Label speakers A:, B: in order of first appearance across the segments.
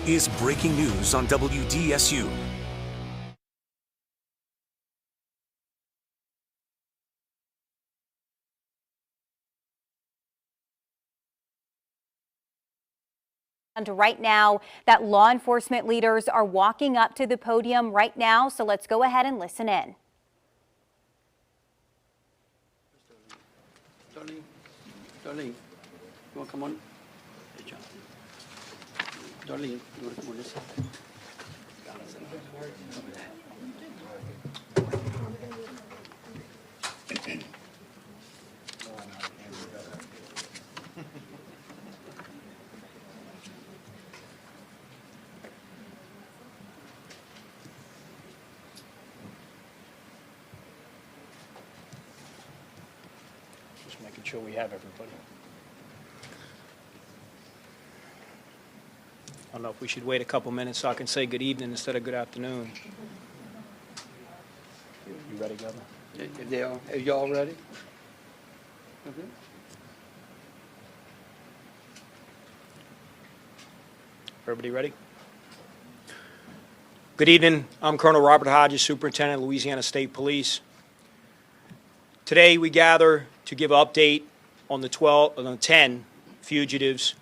A: is breaking news on WDSU.
B: And right now, that law enforcement leaders are walking up to the podium right now, so let's go ahead and listen in.
C: Darlene, you want to come on? Hey, John. Darlene, you want to come on this side? Just making sure we have everybody. I don't know if we should wait a couple minutes so I can say good evening instead of good afternoon. You ready, Governor? Are y'all ready? Okay. Everybody ready? Good evening. I'm Colonel Robert Hodges, Superintendent of Louisiana State Police. Today we gather to give an update on the 10 fugitives.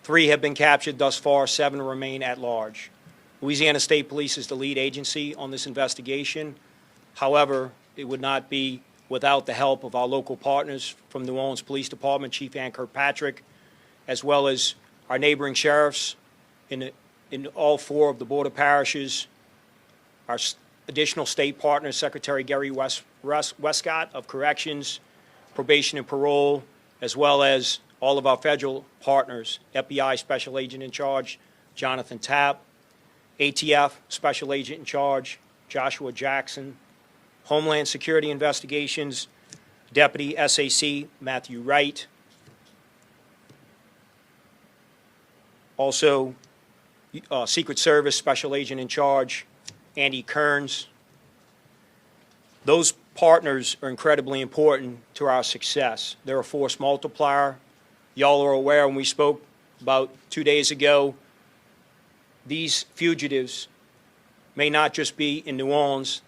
C: 3 have been captured thus far, 7 remain at large. Louisiana State Police is the lead agency on this investigation. However, it would not be without the help of our local partners from New Orleans Police Department, Chief Ann Kirkpatrick, as well as our neighboring sheriffs in all 4 of the border parishes, our additional state partners, Secretary Gary Westcott of Corrections, Probation and Parole, as well as all of our federal partners, FBI Special Agent in Charge, Jonathan Tapp, ATF Special Agent in Charge, Joshua Jackson, Homeland Security Investigations, Deputy SAC Matthew Wright, also Secret Service Special Agent in Charge, Andy Kearns. Those partners are incredibly important to our success. They're a force multiplier. Y'all are aware when we spoke about 2 days ago, these fugitives may not just be in New Orleans,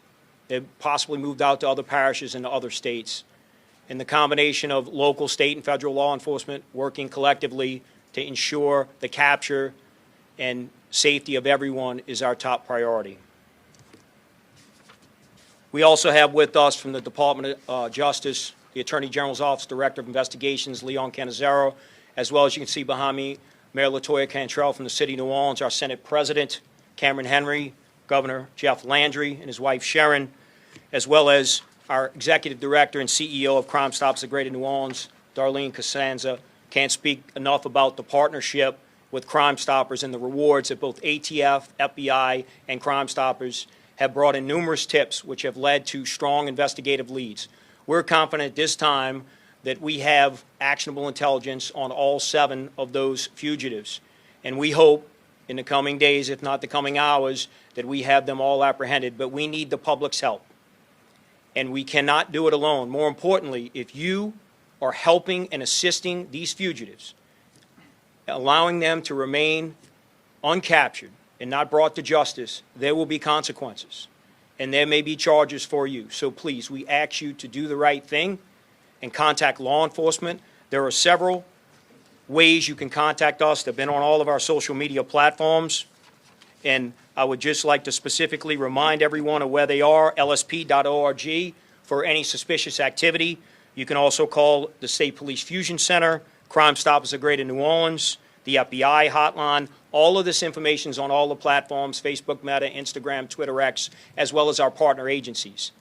C: they've possibly moved out to other parishes and other states. And the combination of local, state, and federal law enforcement working collectively to ensure the capture and safety of everyone is our top priority. We also have with us from the Department of Justice, the Attorney General's Office, Director of Investigations, Leon Cannizzaro, as well as you can see behind me, Mayor LaToya Cantrell from the City of New Orleans, our Senate President, Cameron Henry, Governor Jeff Landry, and his wife Sharon, as well as our Executive Director and CEO of Crime Stoppers of Greater New Orleans, Darlene Costanza. Can't speak enough about the partnership with Crime Stoppers and the rewards that both ATF, FBI, and Crime Stoppers have brought in numerous tips which have led to strong investigative leads. We're confident at this time that we have actionable intelligence on all 7 of those fugitives. And we hope in the coming days, if not the coming hours, that we have them all apprehended. But we need the public's help. And we cannot do it alone. More importantly, if you are helping and assisting these fugitives, allowing them to remain uncaptured and not brought to justice, there will be consequences. And there may be charges for you. So please, we ask you to do the right thing and contact law enforcement. There are several ways you can contact us. They've been on all of our social media platforms. And I would just like to specifically remind everyone of where they are, lsp.org, for any suspicious activity. You can also call the State Police Fusion Center, Crime Stoppers of Greater New Orleans, the FBI hotline. All of this information is on all the platforms, Facebook, Meta, Instagram, Twitter, X, as well as our partner agencies.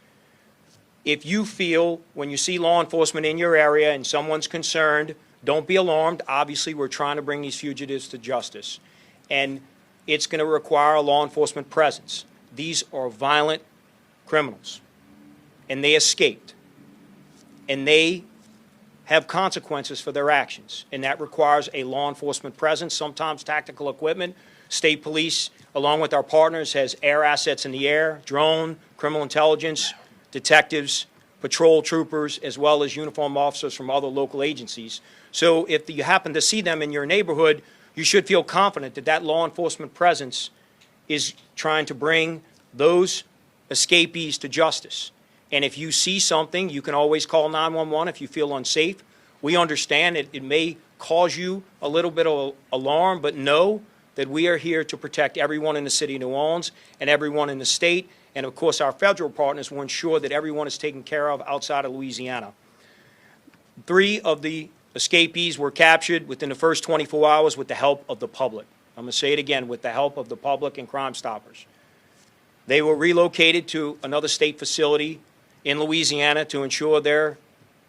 C: If you feel when you see law enforcement in your area and someone's concerned, don't be alarmed. Obviously, we're trying to bring these fugitives to justice. And it's going to require a law enforcement presence. These are violent criminals. And they escaped. And they have consequences for their actions, and that requires a law enforcement presence, sometimes tactical equipment. State Police, along with our partners, has air assets in the air, drone, criminal intelligence, detectives, patrol troopers, as well as uniformed officers from other local agencies. So if you happen to see them in your neighborhood, you should feel confident that that law enforcement presence is trying to bring those escapees to justice. And if you see something, you can always call 911 if you feel unsafe. We understand it may cause you a little bit of alarm, but know that we are here to protect everyone in the city of New Orleans and everyone in the state. And of course, our federal partners will ensure that everyone is taken care of outside of Louisiana. 3 of the escapees were captured within the first 24 hours with the help of the public. I'm going to say it again, with the help of the public and Crime Stoppers. They were relocated to another state facility in Louisiana to ensure their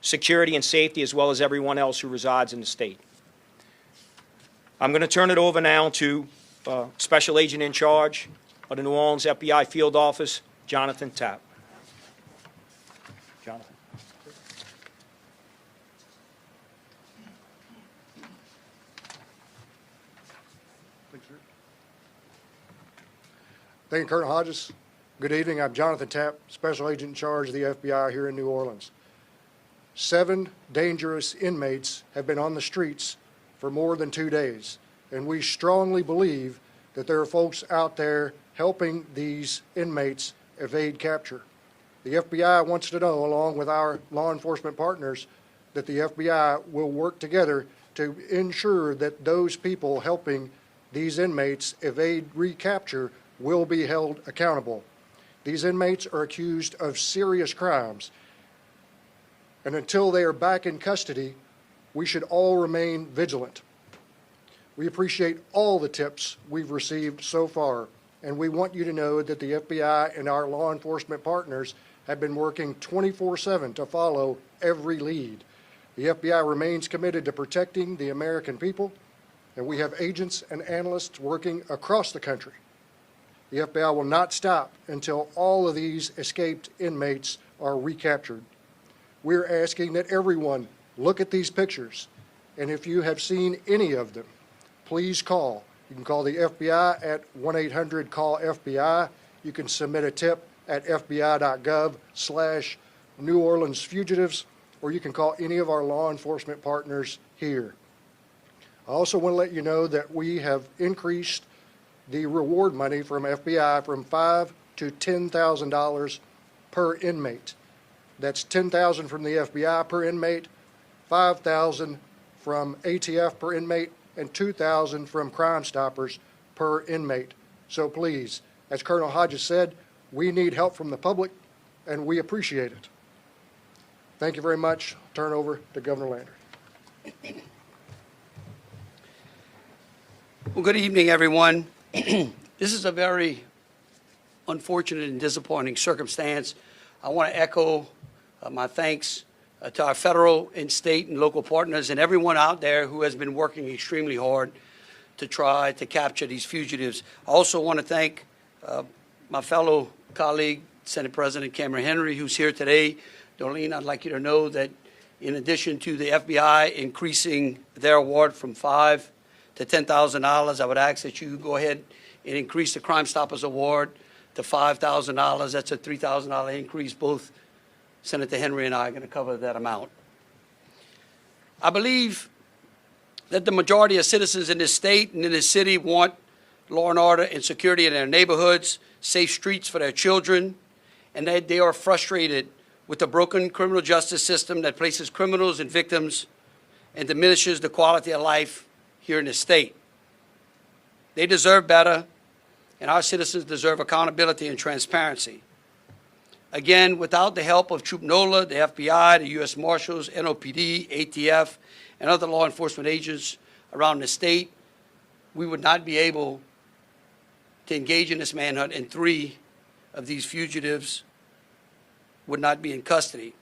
C: security and safety, as well as everyone else who resides in the state. I'm going to turn it over now to Special Agent in Charge of the New Orleans FBI Field Office, Jonathan Tapp. Jonathan.
D: Thank you, Colonel Hodges. Good evening. I'm Jonathan Tapp, Special Agent in Charge of the FBI here in New Orleans. 7 dangerous inmates have been on the streets for more than 2 days, and we strongly believe that there are folks out there helping these inmates evade capture. The FBI wants to know, along with our law enforcement partners, that the FBI will work together to ensure that those people helping these inmates evade recapture will be held accountable. These inmates are accused of serious crimes, and until they are back in custody, we should all remain vigilant. We appreciate all the tips we've received so far, and we want you to know that the FBI and our law enforcement partners have been working 24/7 to follow every lead. The FBI remains committed to protecting the American people, and we have agents and analysts working across the country. The FBI will not stop until all of these escaped inmates are recaptured. We're asking that everyone look at these pictures, and if you have seen any of them, please call. You can call the FBI at 1-800-CALL-FBI. You can submit a tip at fbi.gov/New Orleans fugitives, or you can call any of our law enforcement partners here. I also want to let you know that we have increased the reward money from FBI from $5,000 to $10,000 per inmate. That's $10,000 from the FBI per inmate, $5,000 from ATF per inmate, and $2,000 from Crime Stoppers per inmate. So please, as Colonel Hodges said, we need help from the public, and we appreciate it. Thank you very much. I'll turn it over to Governor Landry.
E: Well, good evening, everyone. This is a very unfortunate and disappointing circumstance. I want to echo my thanks to our federal and state and local partners and everyone out there who has been working extremely hard to try to capture these fugitives. I also want to thank my fellow colleague, Senate President Cameron Henry, who's here today. Darlene, I'd like you to know that in addition to the FBI increasing their award from $5,000 to $10,000, I would ask that you go ahead and increase the Crime Stoppers award to $5,000. That's a $3,000 increase. Both Senator Henry and I are going to cover that amount. I believe that the majority of citizens in this state and in this city want law and order and security in their neighborhoods, safe streets for their children, and that they are frustrated with the broken criminal justice system that places criminals and victims and diminishes the quality of life here in the state. They deserve better, and our citizens deserve accountability and transparency. Again, without the help of Troop NOLA, the FBI, the U.S. Marshals, NOPD, ATF, and other law enforcement agents around the state, we would not be able to engage in this manhunt, and 3 of these fugitives would not be in custody.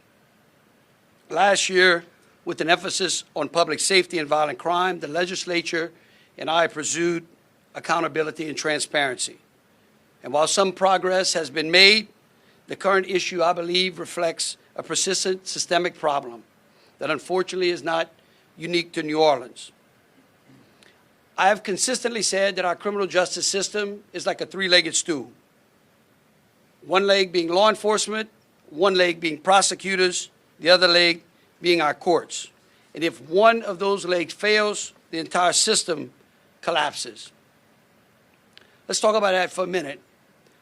E: Last year, with an emphasis on public safety and violent crime, the legislature and I pursued accountability and transparency. And while some progress has been made, the current issue, I believe, reflects a persistent systemic problem that unfortunately is not unique to New Orleans. I have consistently said that our criminal justice system is like a 3-legged stool. One leg being law enforcement, one leg being prosecutors, the other leg being our courts. And if one of those legs fails, the entire system collapses. Let's talk about that for a minute.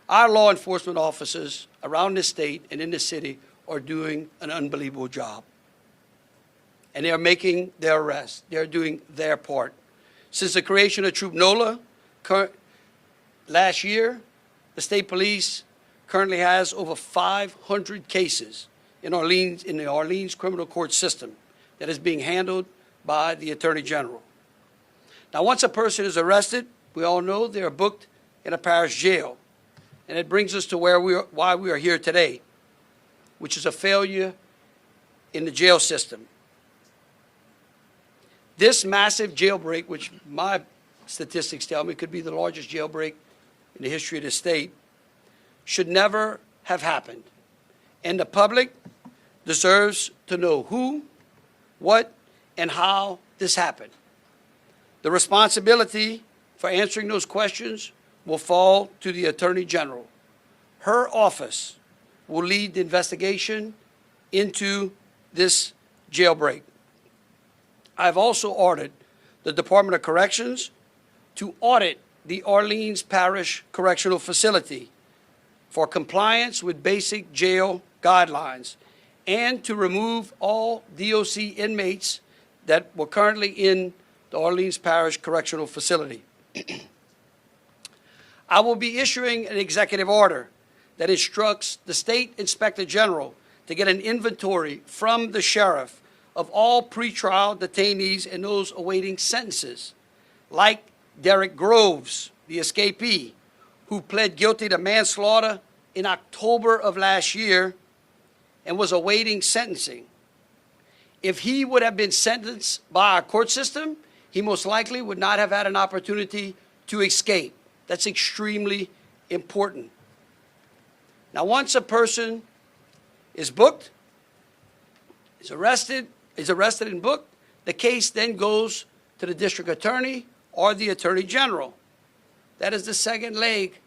E: Our law enforcement officers around the state and in the city are doing an unbelievable job. And they are making their arrests. They're doing their part. Since the creation of Troop NOLA last year, the state police currently has over 500 cases in the Orleans criminal court system that is being handled by the Attorney General. Now, once a person is arrested, we all know they are booked in a parish jail. And it brings us to why we are here today, which is a failure in the jail system. This massive jailbreak, which my statistics tell me could be the largest jailbreak in the history of the state, should never have happened. And the public deserves to know who, what, and how this happened. The responsibility for answering those questions will fall to the Attorney General. Her office will lead the investigation into this jailbreak. I've also ordered the Department of Corrections to audit the Orleans Parish Correctional Facility for compliance with basic jail guidelines and to remove all DOC inmates that were currently in the Orleans Parish Correctional Facility. I will be issuing an executive order that instructs the State Inspector General to get an inventory from the sheriff of all pretrial detainees and those awaiting sentences, like Derek Groves, the escapee, who pled guilty to manslaughter in October of last year and was awaiting sentencing. If he would have been sentenced by our court system, he most likely would not have had an opportunity to escape. That's extremely important. Now, once a person is booked, is arrested and booked, the case then goes to the district attorney or the attorney general. That is the second leg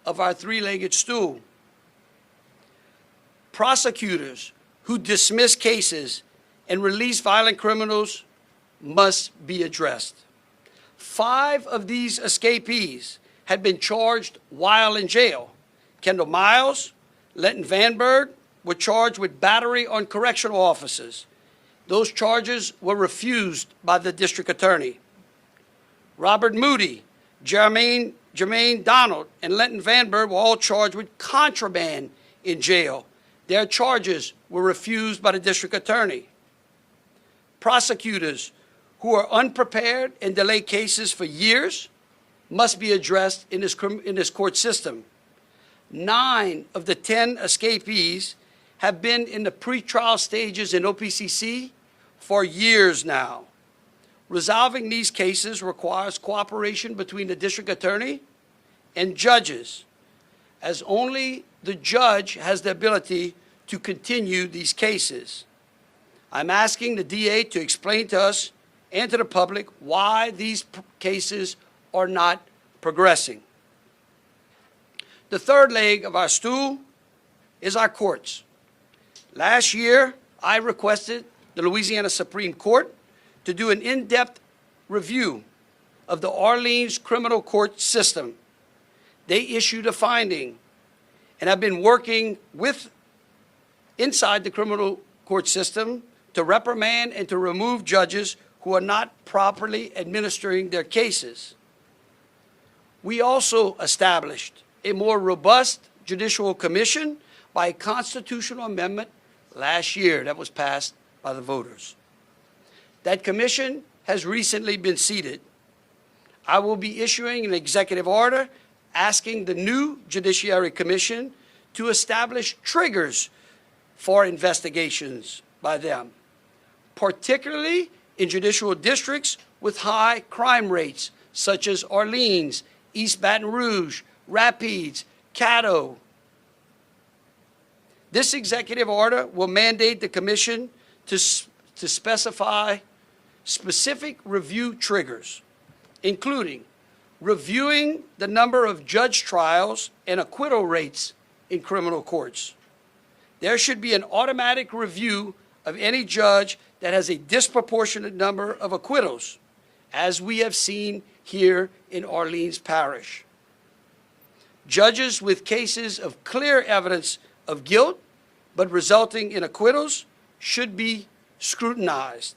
E: of our three-legged stool. Prosecutors who dismiss cases and release violent criminals must be addressed. 5 of these escapees had been charged while in jail. Kendall Miles, Lenton Vanberg were charged with battery on correctional officers. Those charges were refused by the district attorney. Robert Moody, Jermaine Donald, and Lenton Vanberg were all charged with contraband in jail. Their charges were refused by the district attorney. Prosecutors who are unprepared and delay cases for years must be addressed in this court system. 9 of the 10 escapees have been in the pretrial stages in OPCC for years now. Resolving these cases requires cooperation between the district attorney and judges, as only the judge has the ability to continue these cases. I'm asking the DA to explain to us and to the public why these cases are not progressing. The third leg of our stool is our courts. Last year, I requested the Louisiana Supreme Court to do an in-depth review of the Orleans criminal court system. They issued a finding, and I've been working inside the criminal court system to reprimand and to remove judges who are not properly administering their cases. We also established a more robust judicial commission by a constitutional amendment last year that was passed by the voters. That commission has recently been seated. I will be issuing an executive order asking the new Judiciary Commission to establish triggers for investigations by them, particularly in judicial districts with high crime rates, such as Orleans, East Baton Rouge, Rapides, Caddo. This executive order will mandate the commission to specify specific review triggers, including reviewing the number of judge trials and acquittal rates in criminal courts. There should be an automatic review of any judge that has a disproportionate number of acquittals, as we have seen here in Orleans Parish. Judges with cases of clear evidence of guilt, but resulting in acquittals, should be scrutinized.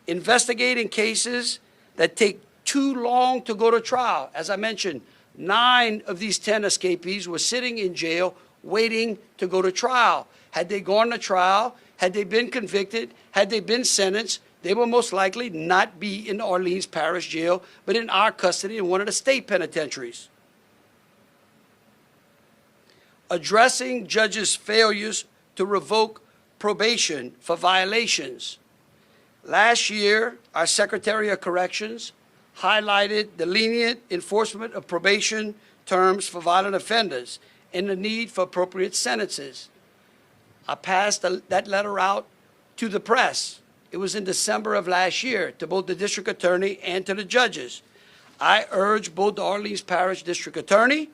E: Investigating cases that take too long to go to trial. As I mentioned, 9 of these 10 escapees were sitting in jail waiting to go to trial. Had they gone to trial, had they been convicted, had they been sentenced, they will most likely not be in Orleans Parish Jail, but in our custody in one of the state penitentiaries. Addressing judges' failures to revoke probation for violations. Last year, our Secretary of Corrections highlighted the lenient enforcement of probation terms for violent offenders and the need for appropriate sentences. I passed that letter out to the press. It was in December of last year to both the district attorney and to the judges. I urge both the Orleans Parish District Attorney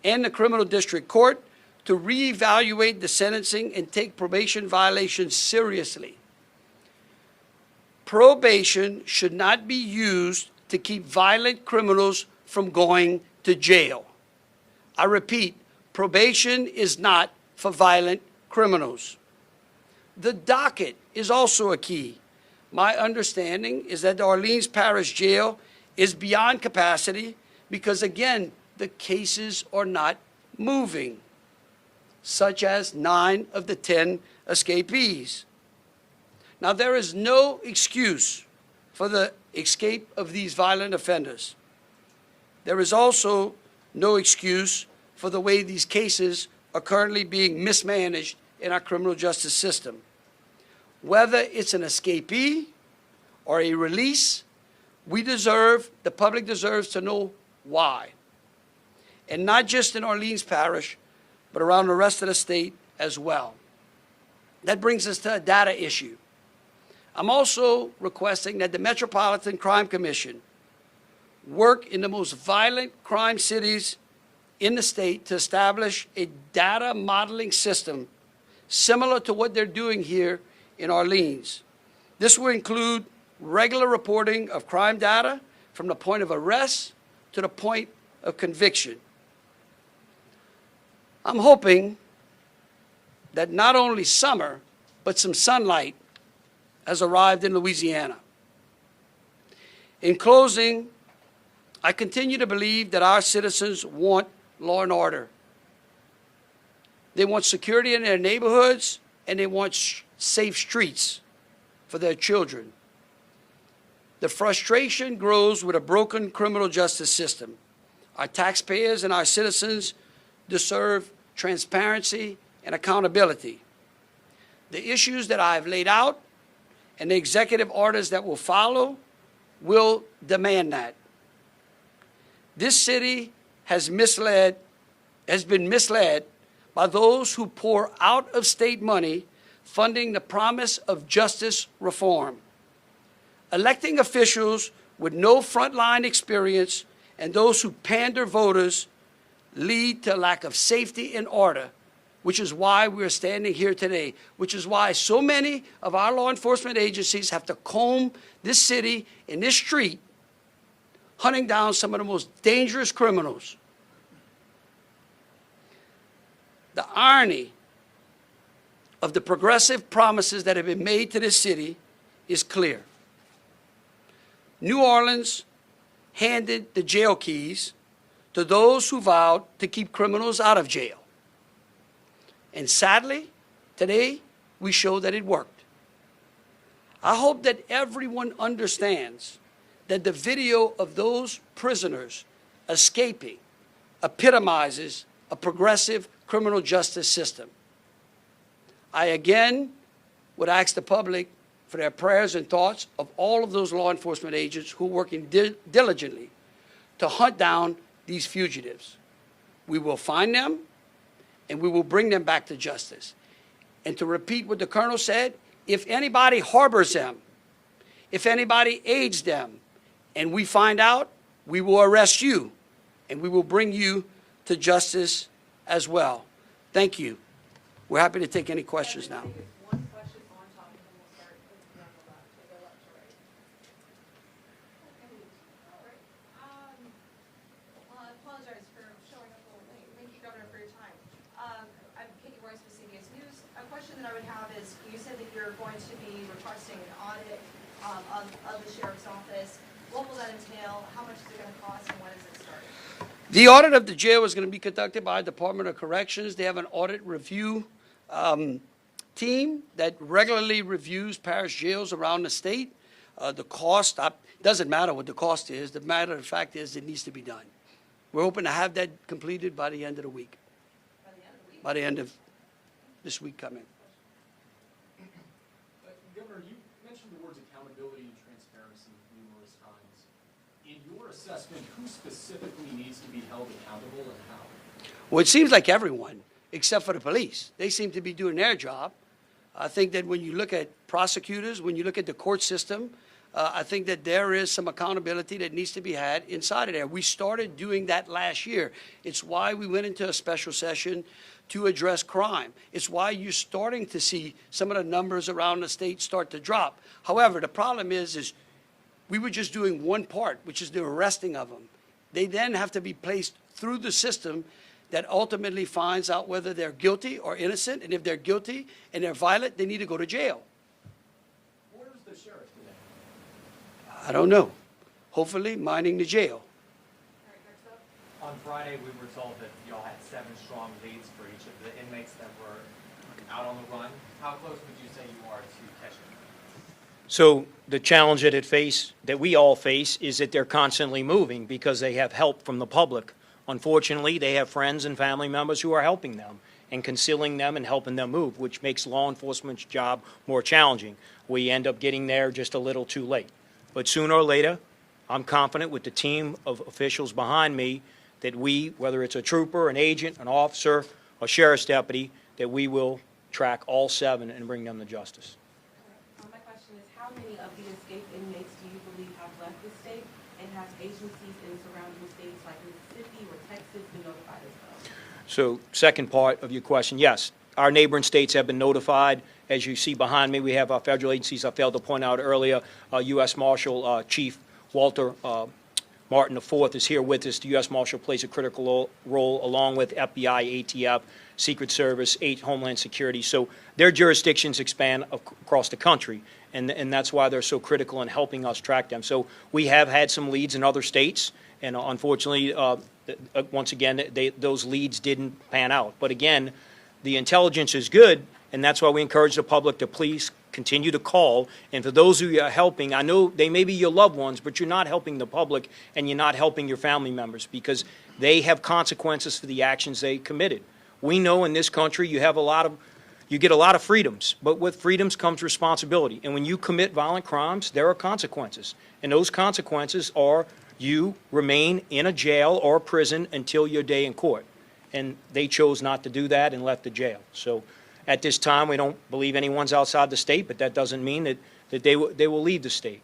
E: and the Criminal District Court to reevaluate the sentencing and take probation violations seriously. Probation should not be used to keep violent criminals from going to jail. I repeat, probation is not for violent criminals. The docket is also a key. My understanding is that the Orleans Parish Jail is beyond capacity because, again, the cases are not moving, such as 9 of the 10 escapees. Now, there is no excuse for the escape of these violent offenders. There is also no excuse for the way these cases are currently being mismanaged in our criminal justice system. Whether it's an escapee or a release, the public deserves to know why. And not just in Orleans Parish, but around the rest of the state as well. That brings us to a data issue. I'm also requesting that the Metropolitan Crime Commission work in the most violent crime cities in the state to establish a data modeling system similar to what they're doing here in Orleans. This will include regular reporting of crime data from the point of arrest to the point of conviction. I'm hoping that not only summer, but some sunlight has arrived in Louisiana. In closing, I continue to believe that our citizens want law and order. They want security in their neighborhoods, and they want safe streets for their children. The frustration grows with a broken criminal justice system. Our taxpayers and our citizens deserve transparency and accountability. The issues that I've laid out and the executive orders that will follow will demand that. This city has been misled by those who pour out-of-state money funding the promise of justice reform. Electing officials with no frontline experience and those who pander voters lead to a lack of safety and order, which is why we're standing here today, which is why so many of our law enforcement agencies have to comb this city and this street, hunting down some of the most dangerous criminals. The irony of the progressive promises that have been made to this city is clear. New Orleans handed the jail keys to those who vowed to keep criminals out of jail. And sadly, today, we show that it worked. I hope that everyone understands that the video of those prisoners escaping epitomizes a progressive criminal justice system. I again would ask the public for their prayers and thoughts of all of those law enforcement agents who are working diligently to hunt down these fugitives. We will find them, and we will bring them back to justice. And to repeat what the colonel said, if anybody harbors them, if anybody aids them, and we find out, we will arrest you, and we will bring you to justice as well. Thank you. We're happy to take any questions now.
F: One question on topic, and we'll start from the left to question that I would have is, you said that you're going to be requesting an audit of the sheriff's office. What will that entail? How much is it going to cost, and when is it starting?
E: The audit of the jail is going to be conducted by Department of Corrections. They have an audit review team that regularly reviews parish jails around the state. The cost, doesn't matter what the cost is. The matter of fact is it needs to be done. We're hoping to have that completed by the end of the week,
F: By the end of the week?
E: by the end of this week coming.
G: Governor, you mentioned the words accountability and transparency numerous times. In your assessment, who specifically needs to be held accountable and how?
E: Well, it seems like everyone, except for the police. They seem to be doing their job. I think that when you look at prosecutors, when you look at the court system, I think that there is some accountability that needs to be had inside of there. We started doing that last year. It's why we went into a special session to address crime. It's why you're starting to see some of the numbers around the state start to drop. However, the problem is we were just doing one part, which is the arresting of them. They then have to be placed through the system that ultimately finds out whether they're guilty or innocent, and if they're guilty and they're violent, they need to go to jail.
G: Where's the sheriff today?
E: I don't know. Hopefully minding the jail.
F: All right, next up.
H: On Friday, we were told that y'all had 7 strong leads for each of the inmates that were out on the run. How close would you say you are to catching them?
C: So the challenge that we all face is that they're constantly moving because they have help from the public. Unfortunately, they have friends and family members who are helping them and concealing them and helping them move, which makes law enforcement's job more challenging. We end up getting there just a little too late. But sooner or later, I'm confident with the team of officials behind me that we, whether it's a trooper, an agent, an officer, a sheriff's deputy, that we will track all 7 and bring them to justice.
I: My question is, how many of the escaped inmates do you believe have left the state, and have agencies in surrounding states like Mississippi or Texas been notified as well?
C: So, second part of your question, yes. Our neighboring states have been notified. As you see behind me, we have our federal agencies. I failed to point out earlier, U.S. Marshal Chief Walter Martin IV is here with us. The U.S. Marshal plays a critical role along with FBI, ATF, Secret Service, Homeland Security. So their jurisdictions expand across the country, and that's why they're so critical in helping us track them. So we have had some leads in other states, and unfortunately, once again, those leads didn't pan out. But again, the intelligence is good, and that's why we encourage the public to please continue to call. And for those who are helping, I know they may be your loved ones, but you're not helping the public and you're not helping your family members because they have consequences for the actions they committed. We know in this country you get a lot of freedoms, but with freedoms comes responsibility. And when you commit violent crimes, there are consequences. And those consequences are you remain in a jail or a prison until your day in court. And they chose not to do that and left the jail. So at this time, we don't believe anyone's outside the state, but that doesn't mean that they will leave the state,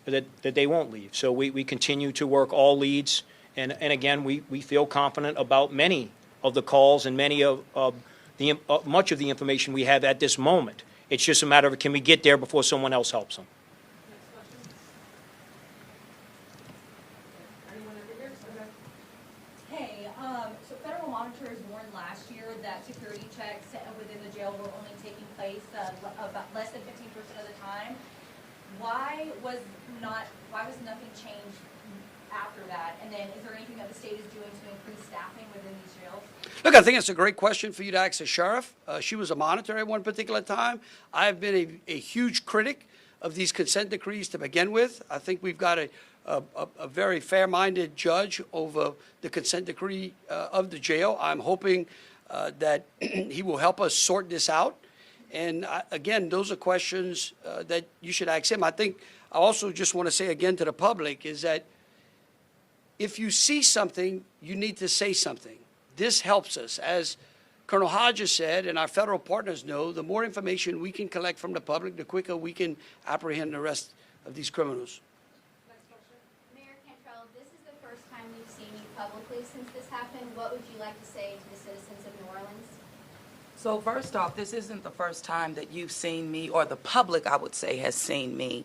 C: that they won't leave. So we continue to work all leads, and again, we feel confident about many of the calls and many of much of the information we have at this moment. It's just a matter of can we get there before someone else helps them.
J: Hey, so federal monitors warned last year that security checks within the jail were only taking place about less than 15% of the time. Why was nothing changed after that? And then is there anything that the state is doing to increase staffing within these jails?
E: Look, I think it's a great question for you to ask the sheriff. She was a monitor at one particular time. I've been a huge critic of these consent decrees to begin with. I think we've got a very fair-minded judge over the consent decree of the jail. I'm hoping that he will help us sort this out. And again, those are questions that you should ask him. I think I also just want to say again to the public is that if you see something, you need to say something. This helps us. As Colonel Hodges said, and our federal partners know, the more information we can collect from the public, the quicker we can apprehend the rest of these criminals.
K: Mayor Cantrell, this is the first time we've seen you publicly since this happened. What would you like to say to the citizens of New Orleans?
I: So first off, this isn't the first time that you've seen me, or the public, I would say, has seen me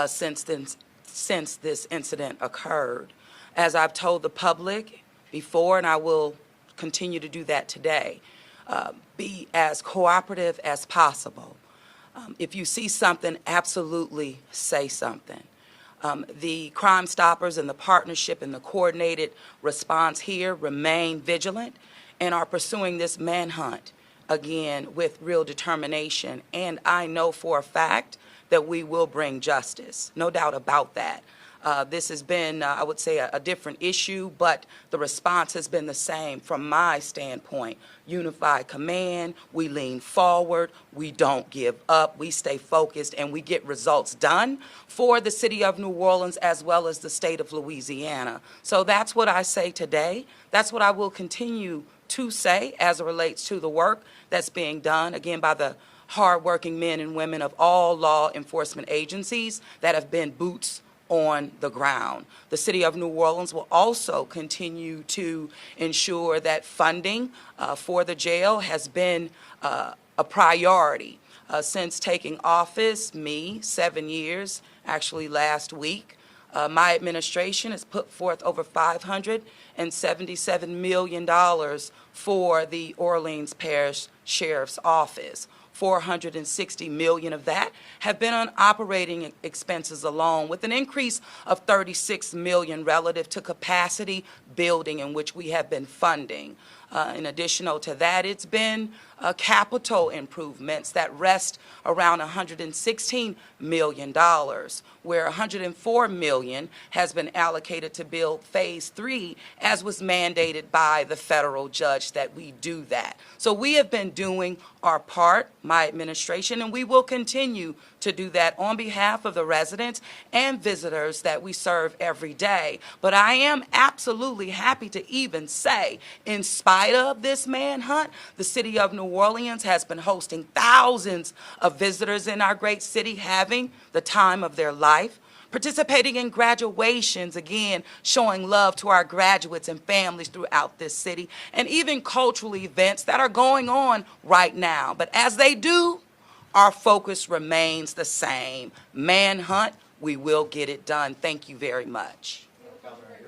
I: since this incident occurred. As I've told the public before, and I will continue to do that today, be as cooperative as possible. If you see something, absolutely say something. The Crime Stoppers and the partnership and the coordinated response here remain vigilant and are pursuing this manhunt, again, with real determination. And I know for a fact that we will bring justice, no doubt about that. This has been, I would say, a different issue, but the response has been the same from my standpoint. Unified command, we lean forward, we don't give up, we stay focused, and we get results done for the city of New Orleans as well as the state of Louisiana. So that's what I say today. That's what I will continue to say as it relates to the work that's being done, again, by the hardworking men and women of all law enforcement agencies that have been boots on the ground. The city of New Orleans will also continue to ensure that funding for the jail has been a priority. Since taking office, 7 years, actually last week, my administration has put forth over $577 million for the Orleans Parish Sheriff's Office. $460 million of that have been on operating expenses alone, with an increase of $36 million relative to capacity building in which we have been funding. In addition to that, it's been capital improvements that rest around $116 million, where $104 million has been allocated to build Phase 3, as was mandated by the federal judge that we do that. So we have been doing our part, my administration, and we will continue to do that on behalf of the residents and visitors that we serve every day. But I am absolutely happy to even say, in spite of this manhunt, the city of New Orleans has been hosting thousands of visitors in our great city, having the time of their life, participating in graduations, again, showing love to our graduates and families throughout this city, and even cultural events that are going on right now. But as they do, our focus remains the same. Manhunt, we will get it done. Thank you very much.
L: Governor,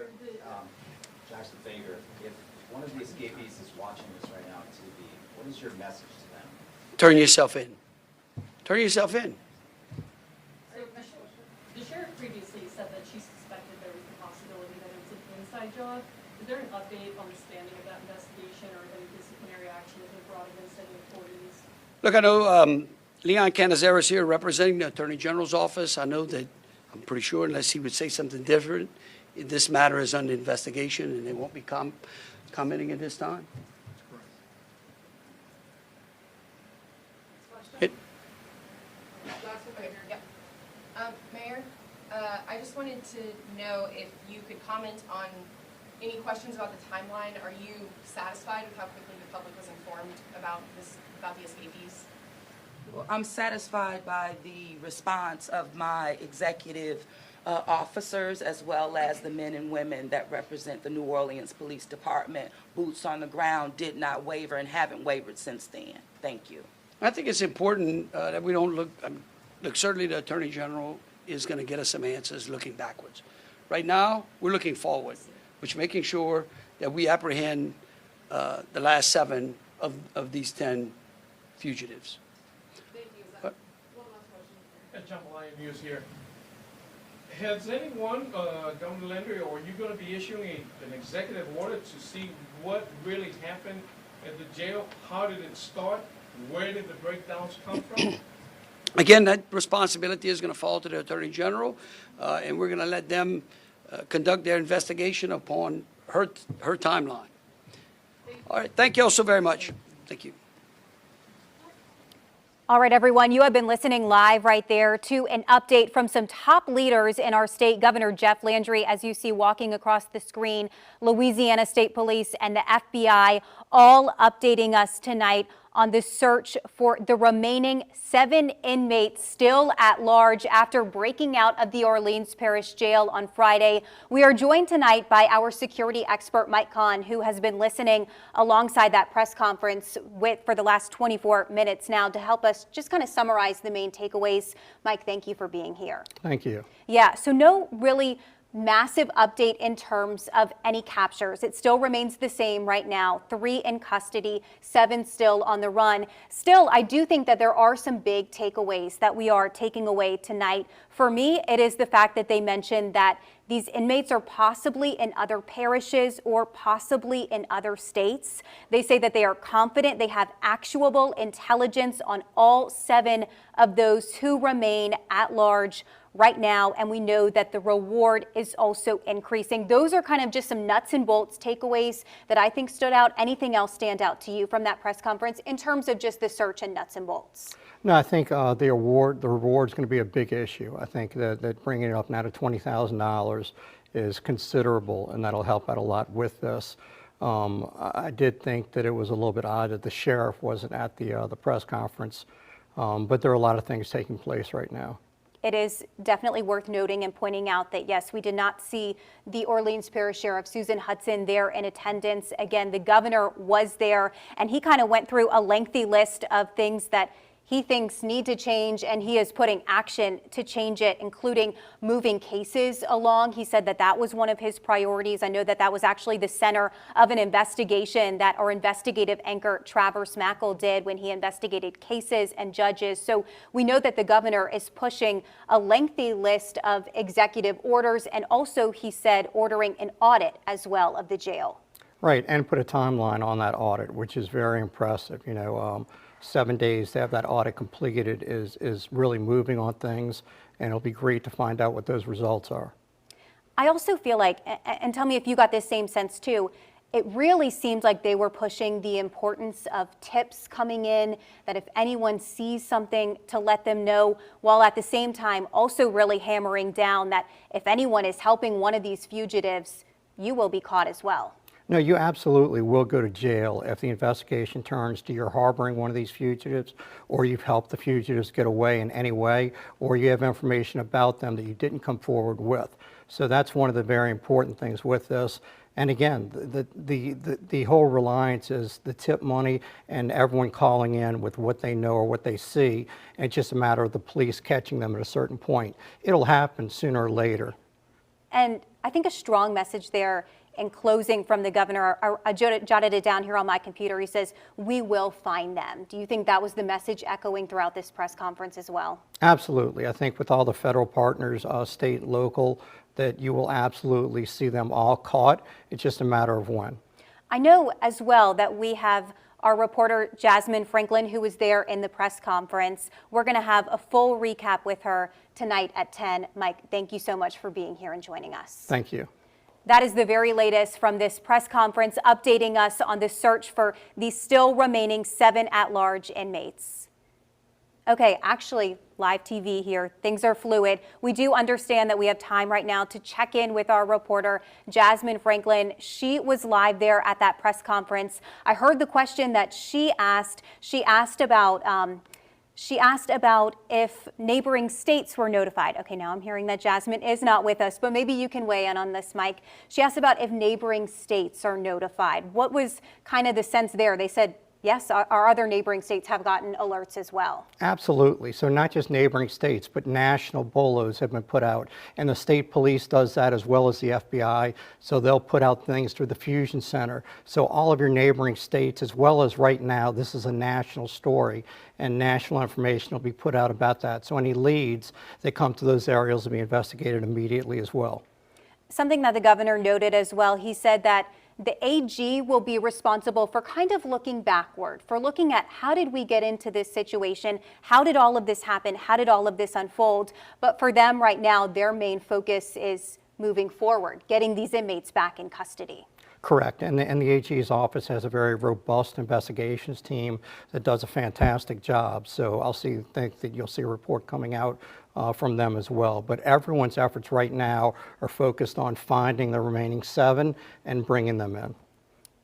L: Jackson Fager, if one of the escapees is watching this right now on TV, what is your message to them?
E: Turn yourself in. Turn yourself in.
F: So, the sheriff previously said that she suspected there was the possibility that it was an inside job. Is there an update on the standing of that investigation or any disciplinary action that was brought against any employees?
E: Look, I know Leon Canizero is here representing the Attorney General's office. I know that, I'm pretty sure, unless he would say something different, this matter is under investigation and they won't be commenting at this time.
M: Mayor, I just wanted to know if you could comment on any questions about the timeline. Are you satisfied with how quickly the public was informed about the escapees?
I: Well, I'm satisfied by the response of my executive officers, as well as the men and women that represent the New Orleans Police Department. Boots on the ground did not waver and haven't wavered since then. Thank you.
E: I think it's important that we don't look, certainly the Attorney General is going to get us some answers looking backwards. Right now, we're looking forward, which making sure that we apprehend the last 7 of these 10 fugitives.
F: Thank you.
E: One
F: last question.
N: Jambalaya News here. Has anyone, Governor Landry, or are you going to be issuing an executive order to see what really happened at the jail? How did it start? Where did the breakdowns come from?
E: Again, that responsibility is going to fall to the Attorney General, and we're going to let them conduct their investigation upon her timeline. All right. Thank you all so very much. Thank you.
B: All right, everyone, you have been listening live right there to an update from some top leaders in our state. Governor Jeff Landry, as you see walking across the screen, Louisiana State Police and the FBI all updating us tonight on the search for the remaining 7 inmates still at large after breaking out of the Orleans Parish Jail on Friday. We are joined tonight by our security expert, Mike Kahn, who has been listening alongside that press conference for the last 24 minutes now to help us just kind of summarize the main takeaways. Mike, thank you for being here.
O: Thank you.
B: Yeah, so no massive update in terms of any captures. It still remains the same right now, 3 in custody, 7 still on the run. Still, I do think that there are some big takeaways that we are taking away tonight. For me, it is the fact that they mentioned that these inmates are possibly in other parishes or possibly in other states. They say that they are confident they have actionable intelligence on all 7 of those who remain at large right now, and we know that the reward is also increasing. Those are kind of just some nuts and bolts takeaways that I think stood out. Anything else stand out to you from that press conference in terms of just the search and nuts and bolts?
O: No, I think the reward is going to be a big issue. I think that bringing it up now to $20,000 is considerable, and that'll help out a lot with this. I did think that it was a little bit odd that the sheriff wasn't at the press conference, but there are a lot of things taking place right now.
B: It is definitely worth noting and pointing out that, yes, we did not see the Orleans Parish Sheriff Susan Hudson there in attendance. Again, the governor was there, and he kind of went through a lengthy list of things that he thinks need to change, and he is putting action to change it, including moving cases along. He said that that was one of his priorities. I know that that was actually the center of an investigation that our investigative anchor Travers Mackle did when he investigated cases and judges. So we know that the governor is pushing a lengthy list of executive orders, and also, he said, ordering an audit as well of the jail.
O: Right, and put a timeline on that audit, which is very impressive. 7 days to have that audit completed is really moving on things, and it'll be great to find out what those results are.
B: I also feel like, and tell me if you got this same sense too, it really seemed like they were pushing the importance of tips coming in, that if anyone sees something to let them know, while at the same time also really hammering down that if anyone is helping one of these fugitives, you will be caught as well.
O: No, you absolutely will go to jail if the investigation turns to you're harboring one of these fugitives, or you've helped the fugitives get away in any way, or you have information about them that you didn't come forward with. So that's one of the very important things with this. And again, the whole reliance is the tip money and everyone calling in with what they know or what they see. And it's just a matter of the police catching them at a certain point. It'll happen sooner or later.
B: And I think a strong message there in closing from the governor, I jotted it down here on my computer. He says, we will find them. Do you think that was the message echoing throughout this press conference as well?
O: Absolutely. I think with all the federal partners, state, local, that you will absolutely see them all caught. It's just a matter of when. I
B: know as well that we have our reporter Jasmine Franklin, who was there in the press conference. We're going to have a full recap with her tonight at 10. Mike, thank you so much for being here and joining us.
O: Thank you.
B: That is the very latest from this press conference, updating us on the search for the still remaining 7 at-large inmates. Okay, actually, live TV here. Things are fluid. We do understand that we have time right now to check in with our reporter, Jasmine Franklin. She was live there at that press conference. I heard the question that she asked. She asked about if neighboring states were notified. Okay, now I'm hearing that Jasmine is not with us, but maybe you can weigh in on this, Mike. She asked about if neighboring states are notified. What was kind of the sense there? They said, yes, our other neighboring states have gotten alerts as well.
O: Absolutely. So not just neighboring states, but national BOLOs have been put out. And the state police does that as well as the FBI. So they'll put out things through the Fusion Center. So all of your neighboring states, as well as right now, this is a national story, and national information will be put out about that. So any leads that come to those areas will be investigated immediately as well.
B: Something that the governor noted as well, he said that the AG will be responsible for kind of looking backward, for looking at how did we get into this situation? How did all of this happen? How did all of this unfold? But for them right now, their main focus is moving forward, getting these inmates back in custody.
O: Correct. And the AG's office has a very robust investigations team that does a fantastic job. So I'll think that you'll see a report coming out from them as well. But everyone's efforts right now are focused on finding the remaining 7 and bringing them in.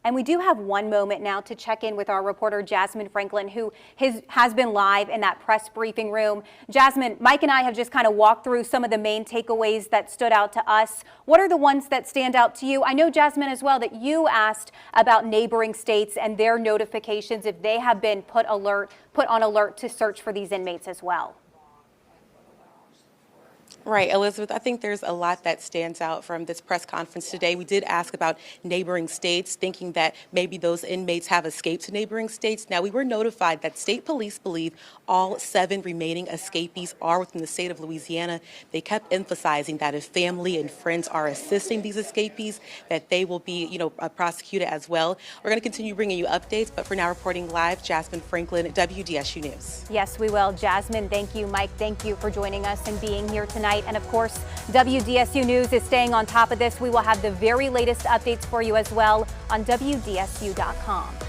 B: And we do have one moment now to check in with our reporter, Jasmine Franklin, who has been live in that press briefing room. Jasmine, Mike and I have just kind of walked through some of the main takeaways that stood out to us. What are the ones that stand out to you? I know, Jasmine, as well, that you asked about neighboring states and their notifications if they have been put on alert to search for these inmates as well.
P: Right, Elizabeth, I think there's a lot that stands out from this press conference today. We did ask about neighboring states, thinking that maybe those inmates have escaped to neighboring states. Now, we were notified that state police believe all 7 remaining escapees are within the state of Louisiana. They kept emphasizing that if family and friends are assisting these escapees, that they will be, prosecuted as well. We're going to continue bringing you updates, but for now, reporting live, Jasmine Franklin, WDSU News.
B: Yes, we will. Jasmine, thank you. Mike, thank you for joining us and being here tonight. And of course, WDSU News is staying on top of this. We will have the very latest updates for you as well on WDSU.com.